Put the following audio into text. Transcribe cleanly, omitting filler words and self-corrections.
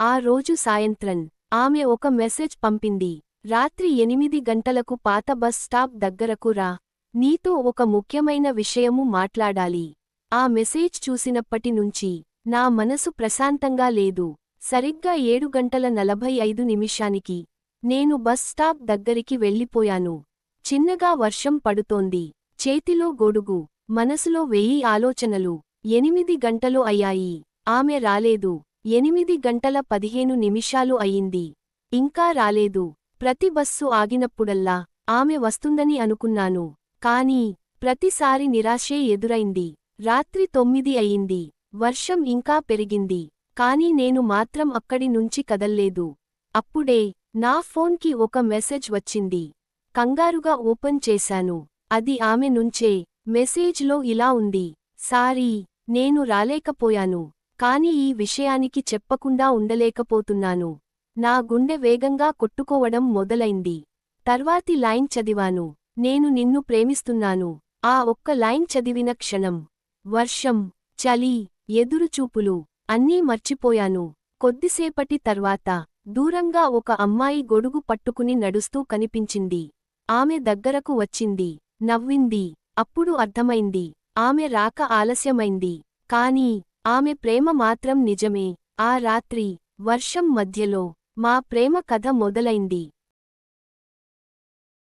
ఆ రోజు సాయంత్రం ఆమె ఒక మెసేజ్ పంపింది. రాత్రి 8 గంటలకు పాత బస్ స్టాప్ దగ్గరకు రా. నీతో ఒక ముఖ్యమైన విషయము మాట్లాడాలి. ఆ మెసేజ్ చూసినప్పటి నుంచి నా మనసు ప్రశాంతంగా లేదు. సరిగ్గా 7:45 నేను బస్ స్టాప్ దగ్గరికి వెళ్ళిపోయాను. చిన్నగా వర్షం పడుతోంది. చేతిలో గొడుగు, మనసులో 1000 ఆలోచనలు. 8 గంటలు అయ్యాయి. ఆమె రాలేదు. 8:15 అయింది. ఇంకా రాలేదు. ప్రతి బస్సు ఆగినప్పుడల్లా ఆమె వస్తుందని అనుకున్నాను. కానీ ప్రతిసారి నిరాశే ఎదురైంది. రాత్రి 9 అయింది. వర్షం ఇంకా పెరిగింది. కానీ నేను మాత్రం అక్కడి నుంచి కదల్లేదు. అప్పుడే నా ఫోన్కి ఒక మెసేజ్ వచ్చింది. కంగారుగా ఓపెన్ చేశాను. అది ఆమె నుంచే. మెసేజ్లో ఇలా ఉంది: సారీ, నేను రాలేకపోయాను. కానీ ఈ విషయానికి చెప్పకుండా ఉండలేకపోతున్నాను. నా గుండె వేగంగా కొట్టుకోవడం మొదలైంది. తర్వాతి లైన్ చదివాను: నేను నిన్ను ప్రేమిస్తున్నాను. ఆ ఒక్క లైన్ చదివిన క్షణం వర్షం, చలి, ఎదురుచూపులు అన్నీ మర్చిపోయాను. కొద్దిసేపటి తర్వాత దూరంగా ఒక అమ్మాయి గొడుగు పట్టుకుని నడుస్తూ కనిపించింది. ఆమె దగ్గరకు వచ్చింది, నవ్వింది. అప్పుడు అర్థమైంది, ఆమె రాక ఆలస్యమైంది. కానీ ఆమె ప్రేమ మాత్రం నిజమే. ఆ రాత్రి వర్షం మధ్యలో మా ప్రేమ కథ మొదలైంది.